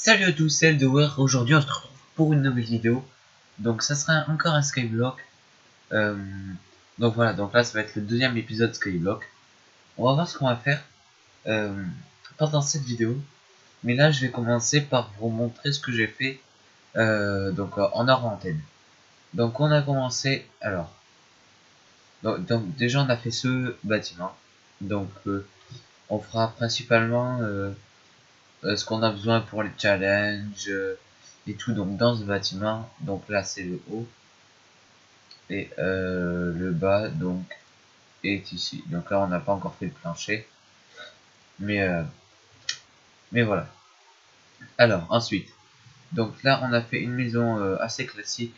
Salut à tous, c'est Eldower. Aujourd'hui on se retrouve pour une nouvelle vidéo. Donc ça sera encore un Skyblock. Donc voilà, donc là ça va être le deuxième épisode Skyblock. On va voir ce qu'on va faire pendant cette vidéo. Mais là je vais commencer par vous montrer ce que j'ai fait en hors antenne. Donc on a commencé, alors donc déjà on a fait ce bâtiment. Donc on fera principalement ce qu'on a besoin pour les challenges et tout, donc dans ce bâtiment. Donc là c'est le haut et le bas donc est ici. Donc là on n'a pas encore fait le plancher, mais voilà. Alors ensuite, donc là on a fait une maison assez classique,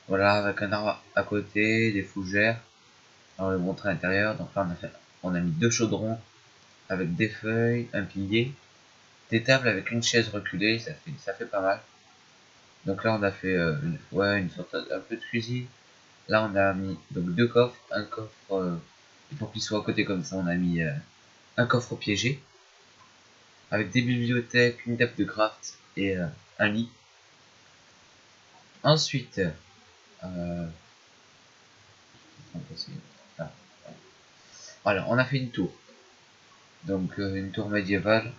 voilà, avec un arbre à côté, des fougères. Alors, on va vous montrer à l'intérieur. Donc là on a mis deux chaudrons avec des feuilles, un pilier, des tables avec une chaise reculée, ça fait pas mal. Donc là on a fait une sorte un peu de cuisine. Là on a mis donc deux coffres, un coffre pour qu'il soit à côté comme ça, on a mis un coffre piégé avec des bibliothèques, une table de craft et un lit. Ensuite voilà, on a fait une tour, donc une tour médiévale.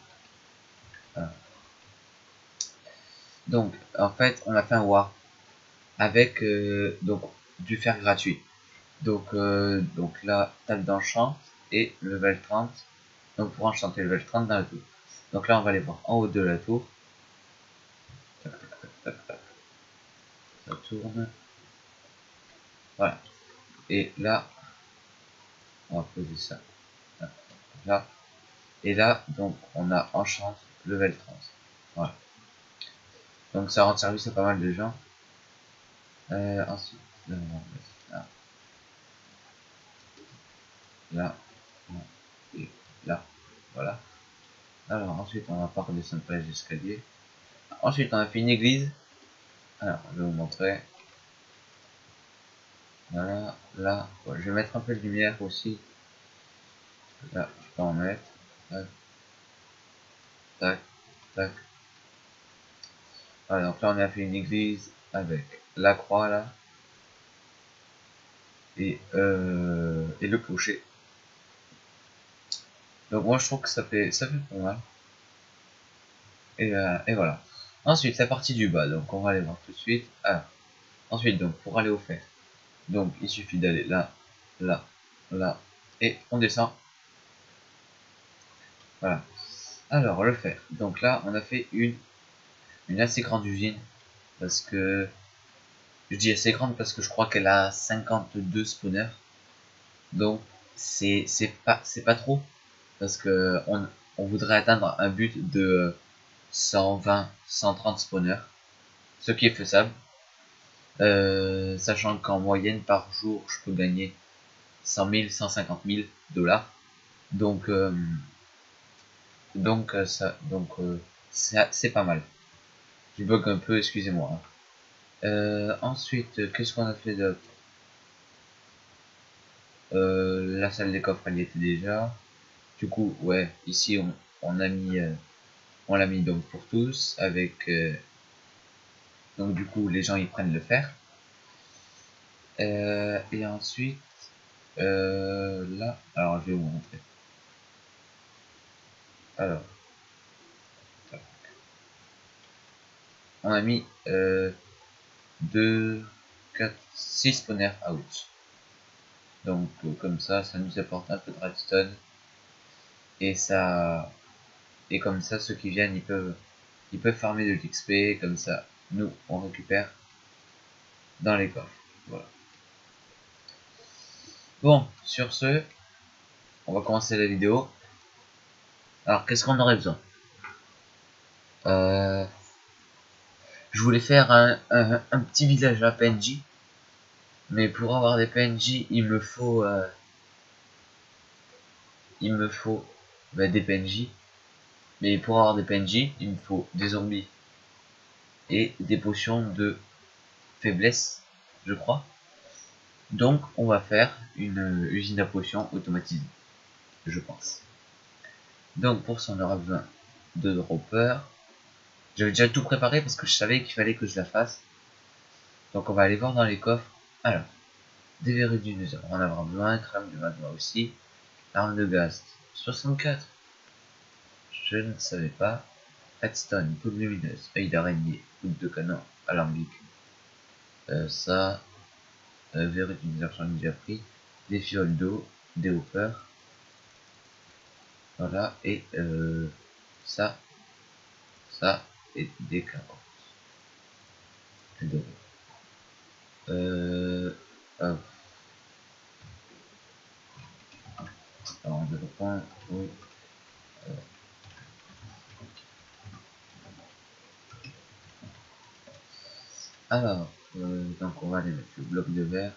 Voilà. Donc en fait on a fait un war avec donc du fer gratuit. Donc là table d'enchant et level 30. Donc pour enchanter level 30 dans la tour. Donc là on va aller voir en haut de la tour. Tac, tac, tac, tac. Ça tourne. Voilà. Et là on va poser ça là. Et là donc on a enchant level 30. Voilà. Donc ça rend service à pas mal de gens. Ensuite là, là et là. Voilà. Alors ensuite on va pas redescendre par les escaliers. Ensuite on a fait une église. Alors je vais vous montrer. Voilà, là, ouais, je vais mettre un peu de lumière aussi. Là, je peux en mettre. Tac, tac, tac. Voilà, donc là on a fait une église avec la croix là. Et le clocher. Donc moi je trouve que ça fait pas mal. Et voilà. Ensuite la partie du bas, donc on va aller voir tout de suite. Alors, ensuite donc pour aller au fer, donc il suffit d'aller là, là, là, et on descend. Voilà. Alors le fer. Donc là on a fait une assez grande usine, parce que je dis assez grande parce que je crois qu'elle a 52 spawners. Donc c'est pas trop, parce que on voudrait atteindre un but de 120 130 spawners, ce qui est faisable, sachant qu'en moyenne par jour je peux gagner 100 000 150 000 $. Donc c'est pas mal. Je bug un peu, excusez-moi. Ensuite qu'est-ce qu'on a fait d'autre? La salle des coffres elle y était déjà. Du coup ouais, ici on a mis on l'a mis donc pour tous avec donc du coup les gens ils prennent le fer. Et ensuite là, alors je vais vous montrer. Alors on a mis 2 4 6 spawners out. Donc comme ça nous apporte un peu de redstone, et ça, et comme ça ceux qui viennent ils peuvent farmer de l'XP, comme ça nous on récupère dans les coffres. Voilà. Bon, sur ce, on va commencer la vidéo. Alors qu'est-ce qu'on aurait besoin? Je voulais faire un petit village à PNJ, mais pour avoir des PNJ il me faut des PNJ. Mais pour avoir des PNJ, il me faut des zombies et des potions de faiblesse, je crois. Donc on va faire une usine à potions automatisée, je pense. Donc pour ça on aura besoin de droppers. J'avais déjà tout préparé parce que je savais qu'il fallait que je la fasse. Donc on va aller voir dans les coffres. Alors, des verrues du dinosaure, on en aura besoin, crème de magma aussi. Arme de gaz, 64. Je ne savais pas. Redstone, poudre lumineuse, œil d'araignée, poudre de canon, alambic. Ça, verrues du dinosaure, j'en ai déjà pris. Des fioles d'eau, des hoppers. Voilà, et ça, et des carottes. Et de- hop. Alors, on reprend, oui. Alors, donc on va aller mettre le bloc de verre.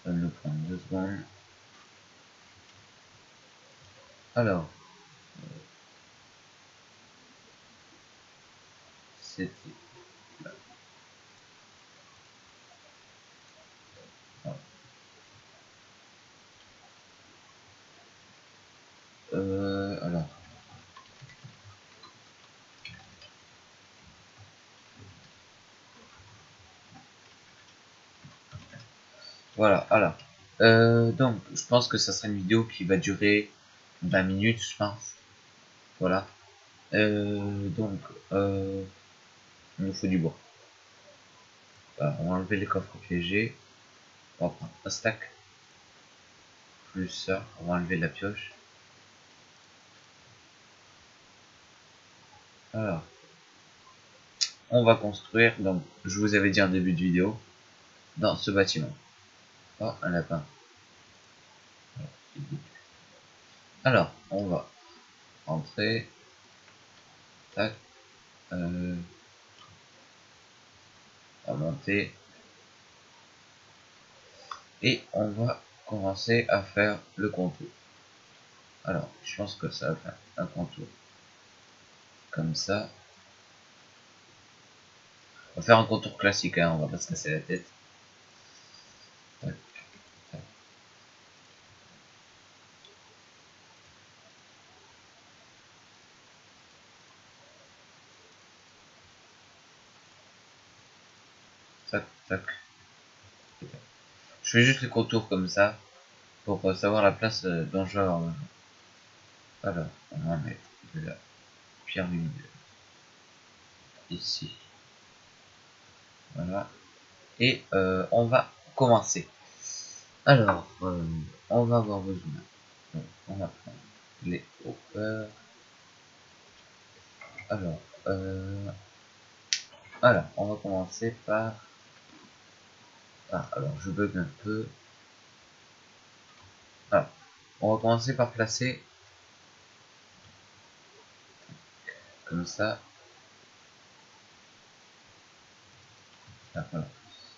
Ça va nous prendre 2 secondes. Alors, c'était là. Voilà. Alors, voilà, alors. Donc, je pense que ça sera une vidéo qui va durer 20 minutes, je pense. Voilà. Donc, il nous faut du bois. Alors, on va enlever les coffres piégés. On va prendre un stack. Plus ça, on va enlever la pioche. Alors, on va construire, donc, je vous avais dit en début de vidéo, dans ce bâtiment. Oh, un lapin. Alors, on va entrer. Tac. On va monter. Et on va commencer à faire le contour. Alors, je pense que ça va faire un contour. Comme ça. On va faire un contour classique, hein, on va pas se casser la tête. Tac, tac. Tac, tac. Je fais juste le contour comme ça. Pour savoir la place dont je vais avoir besoin. Alors, on va mettre de la pierre lumineuse ici. Voilà. Et on va commencer. Alors, on va avoir besoin. Donc, on va prendre les hoppers. Alors, alors, on va commencer par. Ah, alors je bug un peu. Alors, on va commencer par placer comme ça. Ah, voilà.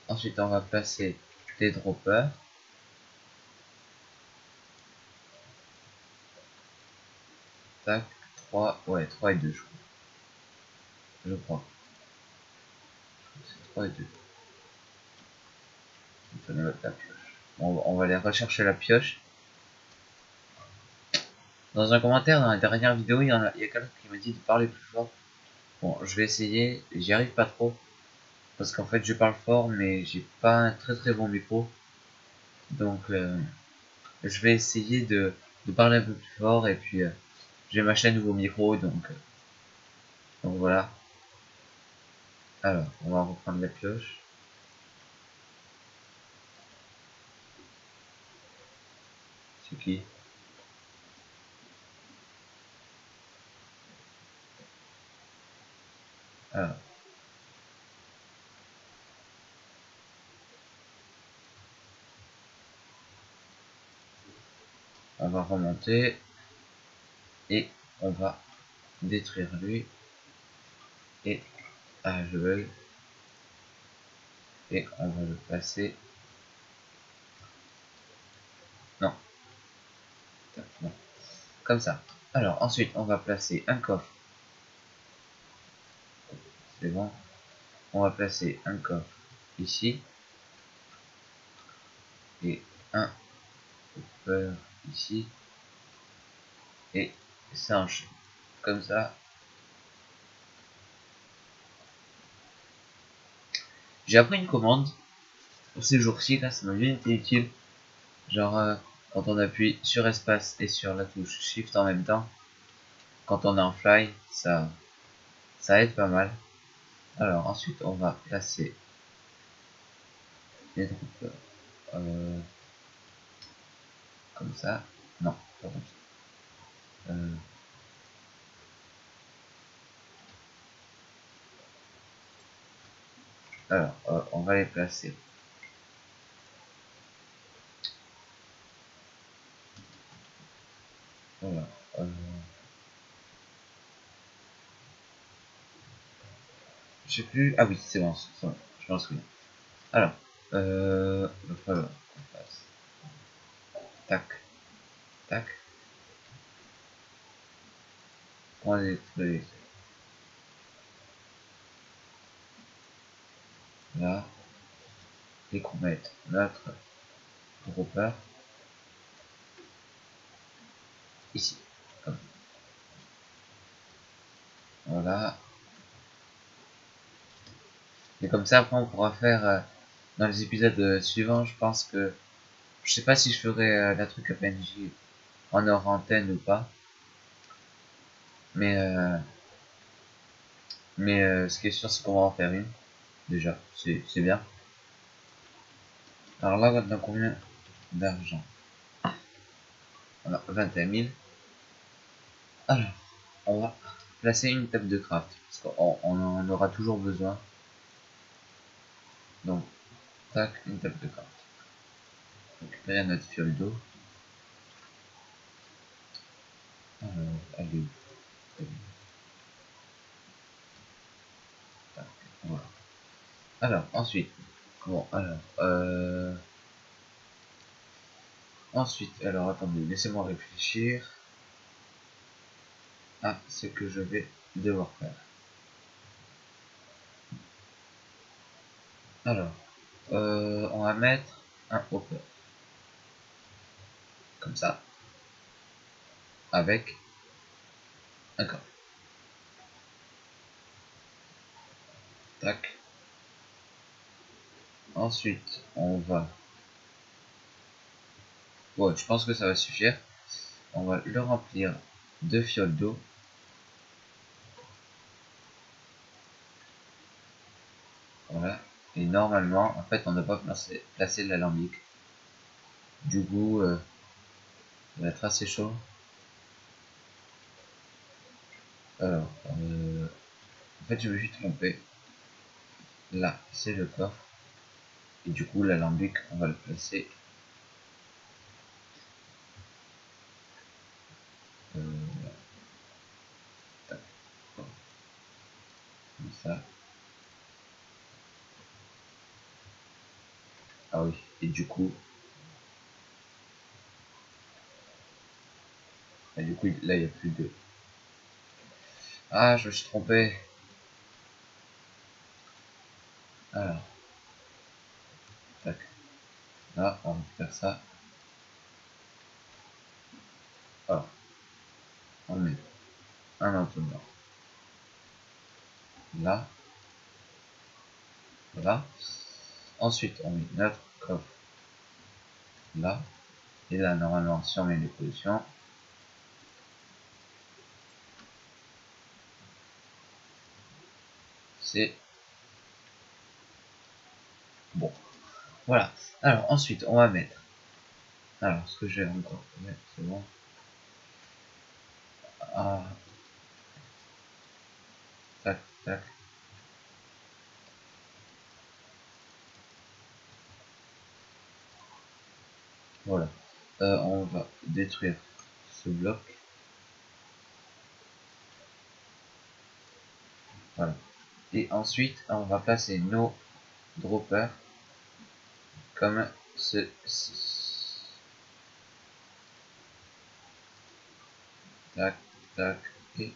Ensuite, on va placer des droppers. Tac, 3, ouais, 3 et 2, je crois. Je crois. C'est 3 et 2. La pioche. On va aller rechercher la pioche. Dans un commentaire, dans la dernière vidéo, il y a quelqu'un qui m'a dit de parler plus fort. Bon, je vais essayer, j'y arrive pas trop. Parce qu'en fait, je parle fort, mais j'ai pas un très très bon micro. Donc, je vais essayer de parler un peu plus fort. Et puis, je vais m'acheter un nouveau micro. Donc voilà. Alors, on va reprendre la pioche. C'est qui? Alors, on va remonter. Et on va détruire lui. Et, ah, je veux. Et on va le passer. Non, non. Comme ça. Alors, ensuite, on va placer un coffre. C'est bon. On va placer un coffre ici. Et un hopper ici. Et ça enchaîne. comme ça. J'ai appris une commande ces jours-ci, là, ça m'a bien été utile. Genre, quand on appuie sur espace et sur la touche shift en même temps, quand on est en fly, ça aide pas mal. Alors, ensuite, on va placer les droppers comme ça. Non, pas comme ça. Alors, on va les placer. Voilà. Je sais plus. Ah oui, c'est bon, je m'en souviens. Alors, il va falloir qu'on fasse tac, tac, on va les là, et qu'on mette notre dropper ici. Comme voilà. Et comme ça, après, on pourra faire dans les épisodes suivants. Je pense que je sais pas si je ferai la truc à PNJ en hors antenne ou pas. Mais ce qui est sûr, c'est qu'on va en faire une. Déjà, c'est bien. Alors là, on a combien d'argent? On a 21 000. Alors, on va placer une table de craft. Parce qu'on en aura toujours besoin. Donc, tac, une table de craft. Récupérer notre fiole d'eau. Alors, elle est où? Tac, voilà. Alors, ensuite. Bon, alors, ensuite, alors attendez, laissez-moi réfléchir à ce que je vais devoir faire. Alors, on va mettre un hopper. Comme ça. Avec un corps. Tac. Ensuite, on va... Ouais, je pense que ça va suffire. On va le remplir de fioles d'eau. Voilà. Et normalement, en fait, on ne doit pas placer l'alambic. Du coup, ça va être assez chaud. Alors, en fait, je me suis trompé. Là, c'est le coffre. Et du coup, l'alambic, on va le placer tac, comme ça. Ah oui, et du coup, là, il n'y a plus de... Ah, je me suis trompé. Alors, tac. Là, on va faire ça. Alors, on met un entonnoir. Là, voilà. Ensuite, on met notre coffre là. Et là, normalement, si on met les positions, c'est bon. Voilà. Alors, ensuite, on va mettre... Alors, ce que j'ai encore mettre, c'est bon. Ah, tac, tac. Voilà. On va détruire ce bloc. Voilà. Et ensuite, on va placer nos droppers comme ceci. Tac, tac, et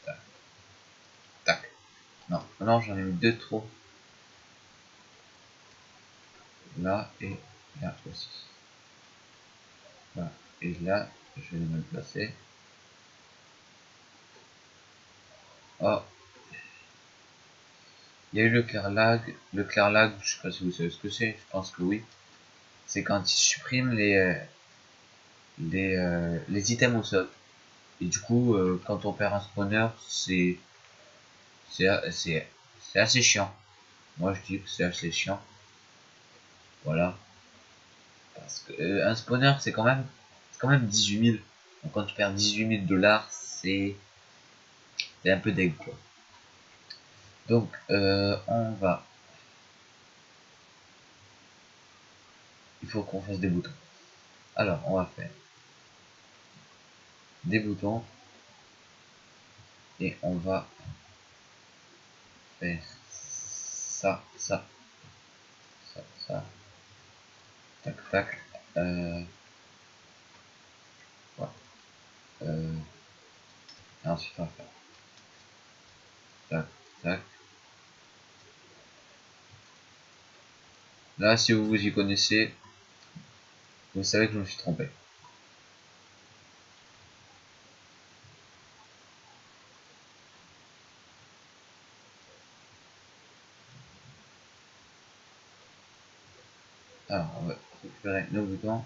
tac, tac. Non, non, j'en ai mis deux trop. Là et là aussi. Voilà. Et là, je vais me placer. Oh, il y a eu le clear lag. Le clear lag, je sais pas si vous savez ce que c'est, je pense que oui. C'est quand il supprime les items au sol. Et du coup, quand on perd un spawner, c'est assez chiant. Moi, je dis que c'est assez chiant. Voilà. Parce que un spawner, c'est quand même 18 000. Donc quand tu perds 18 000 $, c'est un peu deg, quoi. Donc, il faut qu'on fasse des boutons. Alors, on va faire des boutons et on va faire ça, ça, ça, ça, tac, tac, voilà. Et ensuite on va faire tac, tac. Là, si vous vous y connaissez, vous savez que je me suis trompé. Alors, on va récupérer nos boutons.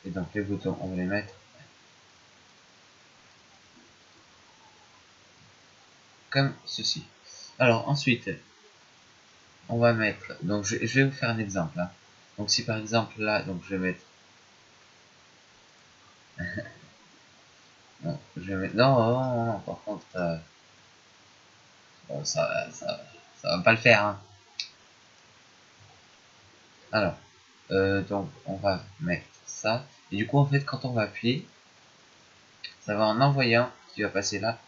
Et donc les boutons, on va les mettre comme ceci. Alors ensuite, on va mettre, donc je vais vous faire un exemple, hein. Donc si par exemple là, donc je vais mettre, non, je vais mettre, non, non, non, non, par contre, bon, ça va pas le faire, hein. Alors, donc on va mettre ça, et du coup en fait quand on va appuyer, ça va en envoyer un qui va passer là,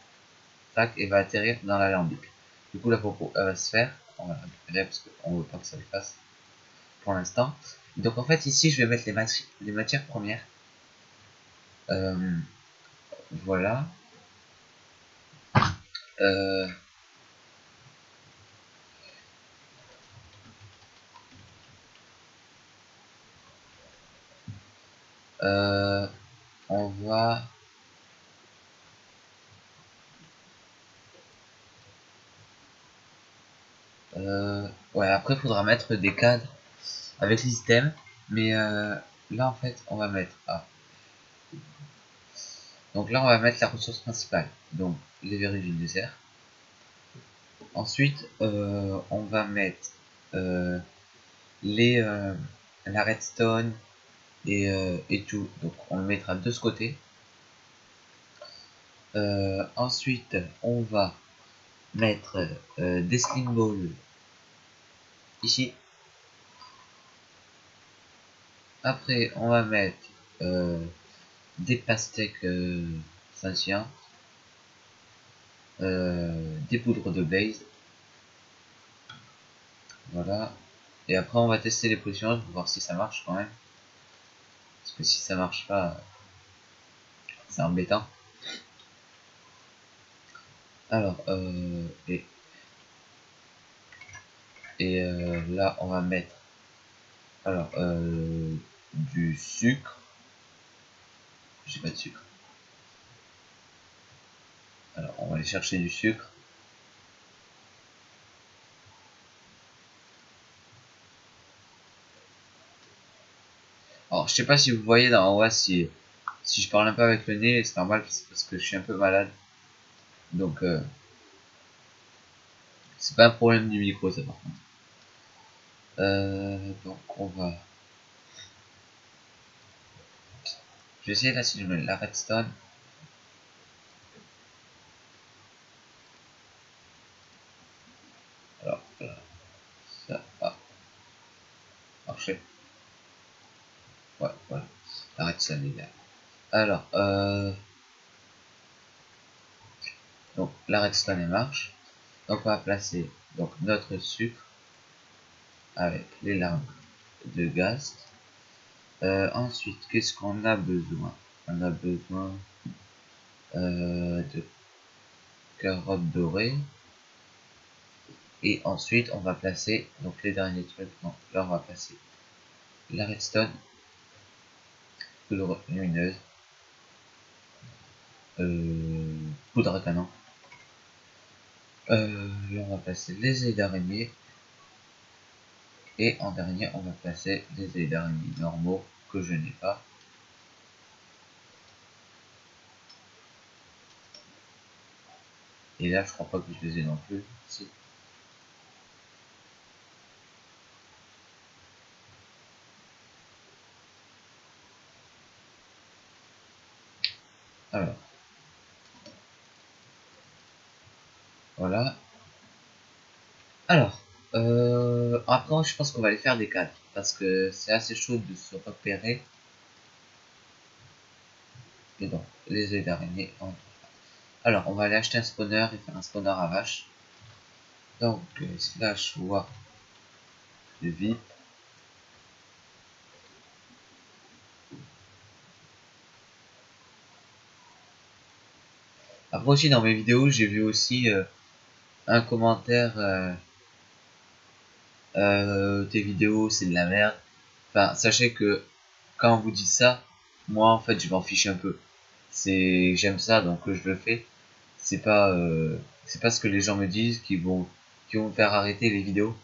tac, et va atterrir dans l'alambic. Du coup la popo elle va se faire, on va la récupérer parce qu'on veut pas que ça le fasse pour l'instant. Donc en fait ici je vais mettre les matières premières. Euh, voilà. Euh, euh, on va ouais, après il faudra mettre des cadres avec les items, mais là en fait on va mettre donc là on va mettre la ressource principale, donc les verrues du désert. Ensuite on va mettre euh, les la redstone et tout, donc on le mettra de ce côté. Ensuite on va mettre des sling balls ici. Après on va mettre des pastèques Saint-Cyan, des poudres de blaze, voilà. Et après on va tester les positions pour voir si ça marche quand même, parce que si ça marche pas, c'est embêtant. Alors là on va mettre alors du sucre. J'ai pas de sucre. Alors on va aller chercher du sucre. Alors je sais pas si vous voyez dans en haut, si je parle un peu avec le nez, c'est normal, c'est parce que je suis un peu malade. Donc c'est pas un problème du micro, ça par contre. Donc on va. Je vais essayer là si je mets la redstone. Alors là, ça a marché. Ouais, voilà. La redstone est là. Alors donc la redstone elle marche. Donc on va placer donc notre sucre avec les larmes de gaz. Ensuite, qu'est-ce qu'on a besoin? On a besoin de carottes dorées. Et ensuite, on va placer donc les derniers trucs. Non, là on va placer la redstone, poudre lumineuse, poudre à canon. Là on va placer les œils d'araignée. Et en dernier, on va placer des œils d'araignée normaux que je n'ai pas. Et là, je crois pas que je les ai non plus. Si. Alors, voilà. Alors, après, je pense qu'on va aller faire des cadres parce que c'est assez chaud de se repérer. Et donc, les œils d'araignée. Alors, on va aller acheter un spawner et faire un spawner à vache. Donc, slash war de vip. Après aussi, dans mes vidéos, j'ai vu aussi un commentaire. Tes vidéos c'est de la merde. Enfin, sachez que quand on vous dit ça, moi en fait je m'en fiche un peu. C'est j'aime ça donc je le fais. C'est pas ce que les gens me disent qui vont me faire arrêter les vidéos.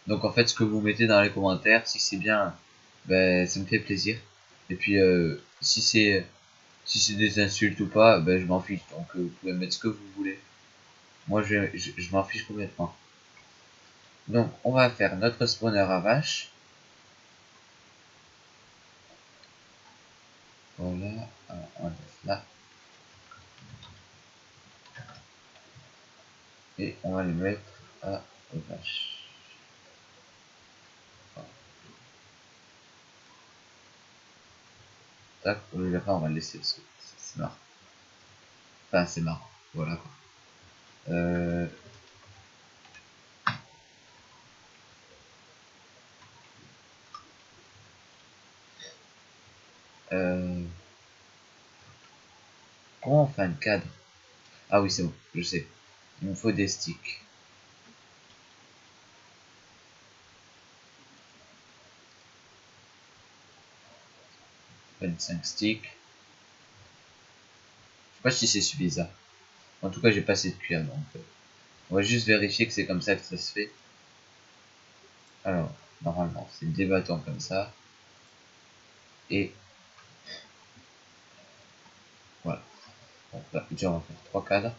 Donc en fait ce que vous mettez dans les commentaires, si c'est bien, ben ça me fait plaisir. Et puis si c'est des insultes ou pas, ben je m'en fiche. Donc vous pouvez mettre ce que vous voulez. Moi je m'en fiche complètement. Donc on va faire notre spawner à vache. Voilà, alors on laisse là. Et on va le mettre à vache. Voilà. Tac, le lapin on va le laisser parce que c'est marrant. Enfin c'est marrant, voilà quoi. Euh, euh, comment on fait un cadre? Ah oui c'est bon, je sais. Il me faut des sticks. 25 sticks. Je sais pas si c'est suffisant. En tout cas j'ai pas assez de cuir donc on va juste vérifier que c'est comme ça que ça se fait. Alors, normalement c'est des bâtons comme ça. Et voilà. Donc là, déjà on va faire 3 cadres.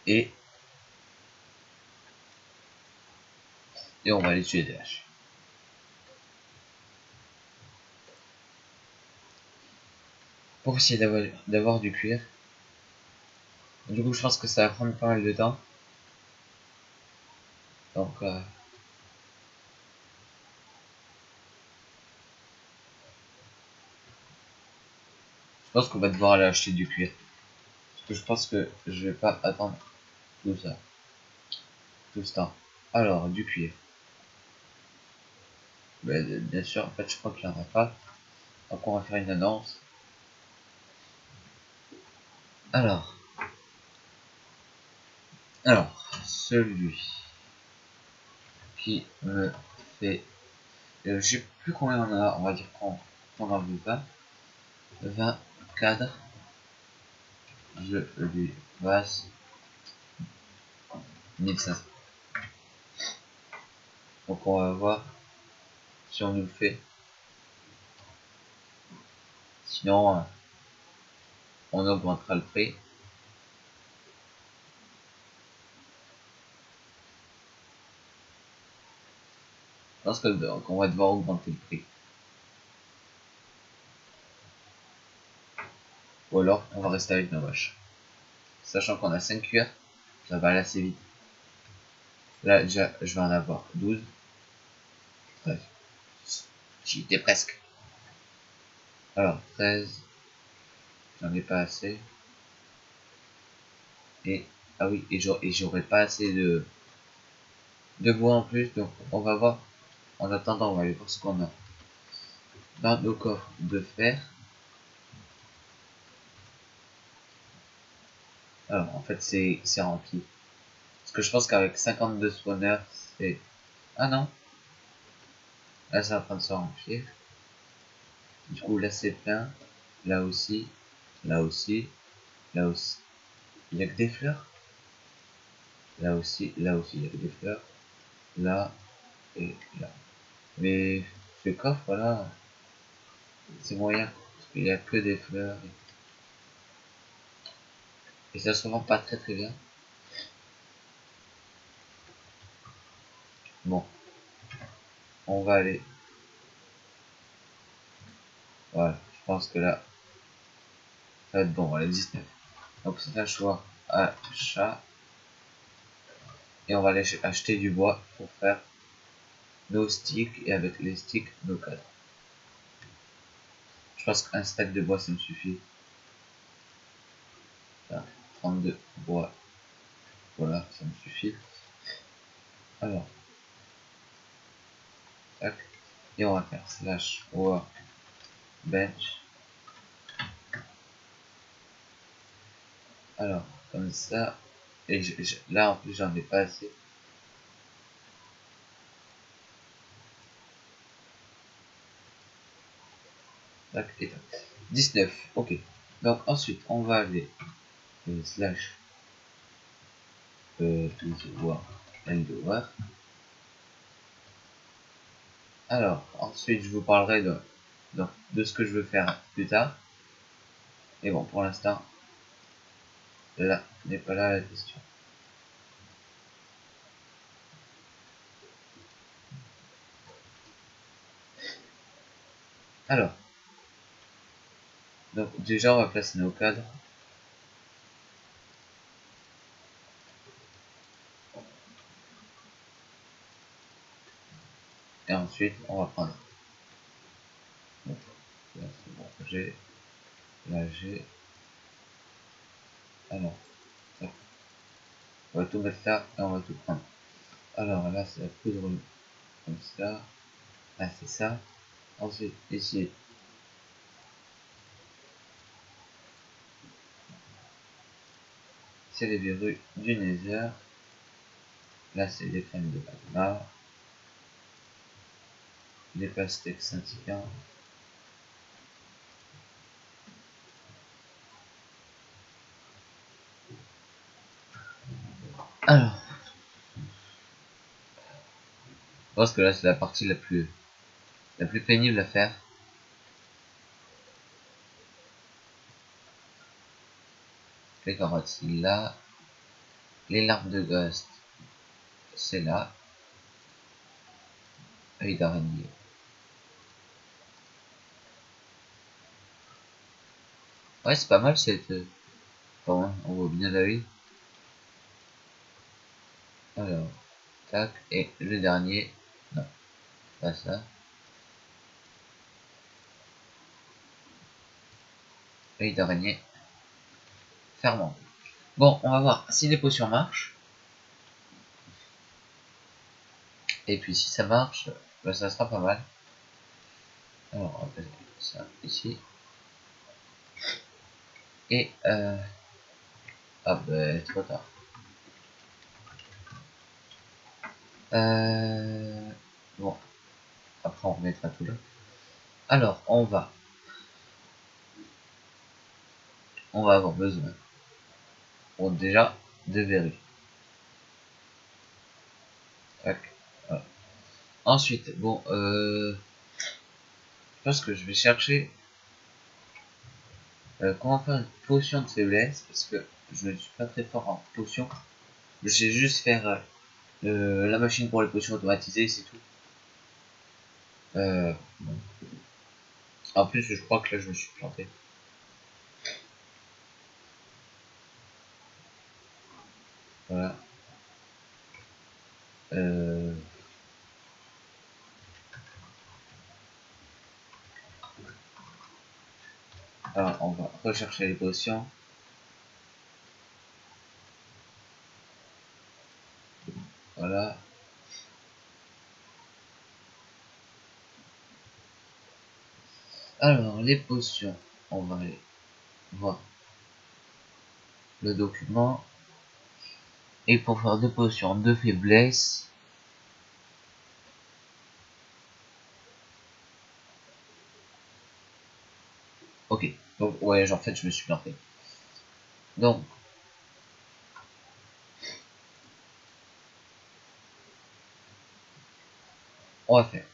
Et on va aller tuer des haches. Pour essayer d'avoir du cuir. Du coup, je pense que ça va prendre pas mal de temps. Donc, je pense qu'on va devoir aller acheter du cuir. Parce que je pense que je vais pas attendre tout ça. Tout ce temps. Alors, du cuir. Ben, bien sûr, en fait, je crois qu'il n'y en a pas. Donc, on va faire une annonce. Alors, celui qui me fait... je sais plus combien on a, on va dire qu'on en veut pas. 20 cadres. Je lui passe 1500. Donc, on va voir si on nous le fait. Sinon, on augmentera le prix. Je pense qu'on va devoir augmenter le prix. Ou alors, on va rester avec nos vaches. Sachant qu'on a 5 cuirs, ça va aller assez vite. Là, déjà, je vais en avoir 12. 13. J'y étais presque. Alors, 13. J'en ai pas assez. Et, ah oui, et j'aurais pas assez de bois en plus. Donc, on va voir. En attendant, on va aller voir ce qu'on a dans nos coffres de fer. Alors, en fait, c'est rempli. Parce que je pense qu'avec 52 spawners, c'est... Ah non. Là, c'est en train de se remplir. Du coup, là, c'est plein. Là aussi. Là aussi. Là aussi. Il n'y a que des fleurs. Là aussi. Là aussi, il y a que des fleurs. Là. Et là. Mais ce coffre, là, c'est moyen. Parce qu'il n'y a que des fleurs. Et ça se vend pas très très bien. Bon. On va aller. Voilà. Je pense que là, ça va être bon. Voilà, 19. Donc, c'est un choix achat. Et on va aller acheter du bois pour faire nos sticks. Et avec les sticks, nos cadres. Je pense qu'un stack de bois, ça me suffit. Là, 32 bois. Voilà, ça me suffit. Alors, tac. Et on va faire slash workbench. Alors, comme ça. Et là, en plus, j'en ai pas assez. Tac, et tac. 19, ok. Donc, ensuite, on va aller slash war end. Alors, ensuite, je vous parlerai de ce que je veux faire plus tard. Et bon, pour l'instant, là n'est pas là la question. Alors, donc déjà, on va placer nos cadres. Et ensuite, on va prendre. Donc, là, c'est bon, j'ai. Là, j'ai. Alors, tac. On va tout mettre là et on va tout prendre. Alors là, c'est la poudre comme ça. Là, c'est ça. Ensuite, ici, c'est les verrues du Nether. Là, c'est les crèmes de magma. Les pastèques scintillants. Alors, je pense que là, c'est la partie la plus pénible à faire. Les carottes, c'est là. Les larves de ghost, c'est là. Œil d'araignée. Ouais, c'est pas mal cette. Bon, on voit bien la vie. Alors, tac, et le dernier. Non, pas ça. Œil d'araignée. Ferment. Bon, on va voir si les potions marchent. Et puis si ça marche, bah, ça sera pas mal. Alors, on va passer ça ici. Et ah bah trop tard. Bon, après on remettra tout là. Alors, on va avoir besoin. Bon, déjà, de verrues. Tac. Voilà. Ensuite, bon, je pense que je vais chercher comment faire une potion de faiblesse parce que je ne suis pas très fort en potion. Je sais juste faire la machine pour les potions automatisées, c'est tout. Bon. En plus, je crois que là, je me suis planté. Voilà. Alors, on va rechercher les potions. Voilà. Alors, les potions, on va aller voir. le document. Et pour faire 2 potions de faiblesse. Ok, donc ouais, en fait je me suis planté. Donc on va faire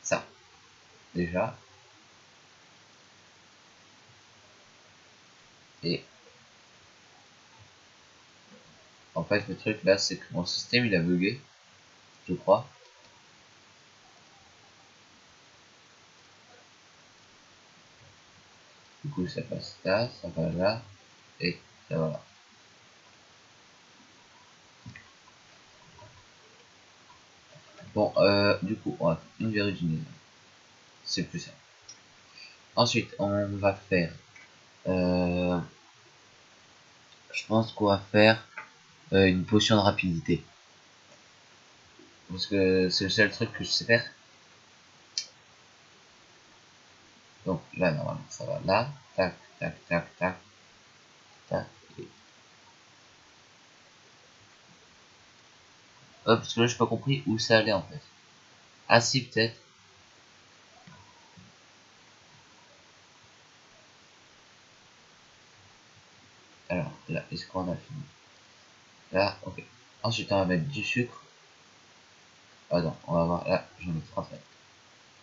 ça déjà. Et en fait le truc là c'est que mon système il a bugué, je crois. Du coup ça passe là, ça va là, et ça va là. Bon, du coup, on va faire une verrue d'une, c'est plus simple. Ensuite, on va faire, je pense qu'on va faire une potion de rapidité. Parce que c'est le seul truc que je sais faire. Donc là, normalement, ça va là. Tac, tac, tac, tac, tac. Et... hop, parce que là, j'ai pas compris où ça allait en fait. Ah si, peut-être. Alors, là, est-ce qu'on a fini? Là, ok. Ensuite, on va mettre du sucre. Ah non, on va voir. Là, j'en ai 30.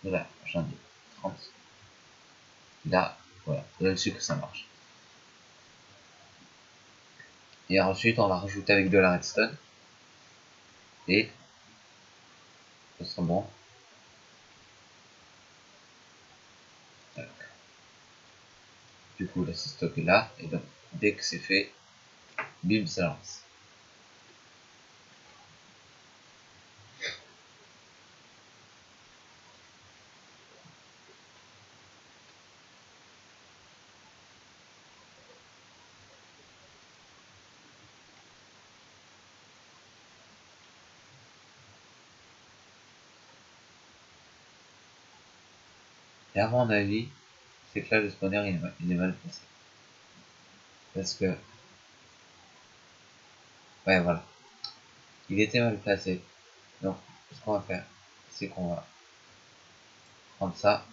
Là, j'en ai 30. Là, voilà. Là, le sucre, ça marche. Et ensuite, on va rajouter avec de la redstone. Et ça sera bon. Tac. Du coup, là, c'est stocké là. Et donc, dès que c'est fait, bim, ça lance. Et à mon avis, c'est que là, le spawner, il est mal placé. Parce que, ouais, voilà. Il était mal placé. Donc, ce qu'on va faire, c'est qu'on va prendre ça,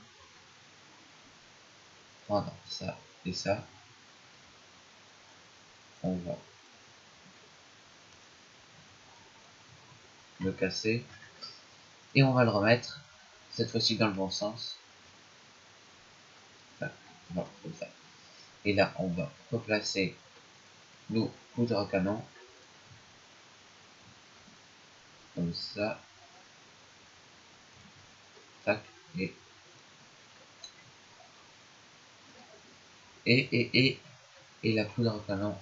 prendre ça et ça. On va le casser. Et on va le remettre, cette fois-ci dans le bon sens. Tac, voilà, comme ça. Et là, on va replacer nos poudres à canon. Comme ça. Tac. Et la poudre à canon.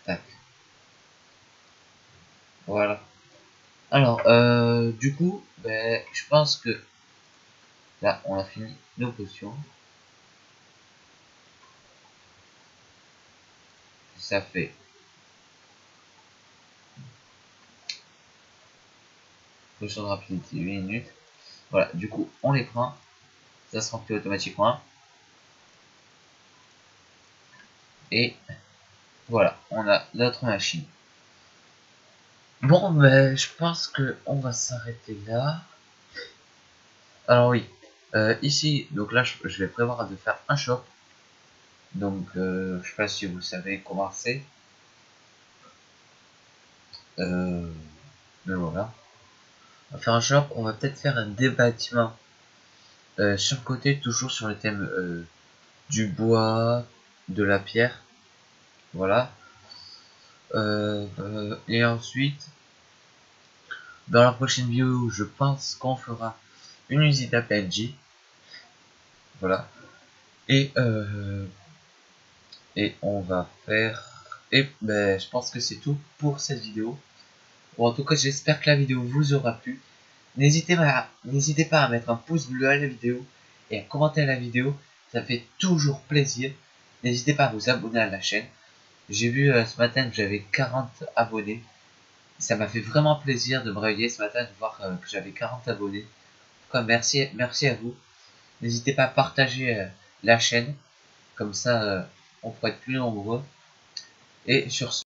Tac. Voilà. Alors, du coup, ben, je pense que là, on a fini nos potions. Ça fait potion de rapidité 8 minutes. Voilà, du coup, on les prend. Ça se remplit automatiquement. Et voilà, on a notre machine. Bon, ben, je pense que on va s'arrêter là. Alors oui, ici, donc là, je vais prévoir de faire un shop. Donc, je sais pas si vous savez comment c'est. Mais voilà. On va faire un shop, on va peut-être faire des bâtiments sur le côté, toujours sur le thème du bois, de la pierre. Voilà. Et ensuite, dans la prochaine vidéo, je pense qu'on fera une usine à PNJ. Voilà. Et, et on va faire... Et ben, je pense que c'est tout pour cette vidéo. Bon, en tout cas, j'espère que la vidéo vous aura plu. N'hésitez pas à mettre un pouce bleu à la vidéo et à commenter la vidéo. Ça fait toujours plaisir. N'hésitez pas à vous abonner à la chaîne. J'ai vu ce matin que j'avais 40 abonnés. Ça m'a fait vraiment plaisir de me réveiller ce matin de voir que j'avais 40 abonnés. En tout cas, merci à vous. N'hésitez pas à partager la chaîne. Comme ça, on pourra être plus nombreux. Et sur ce.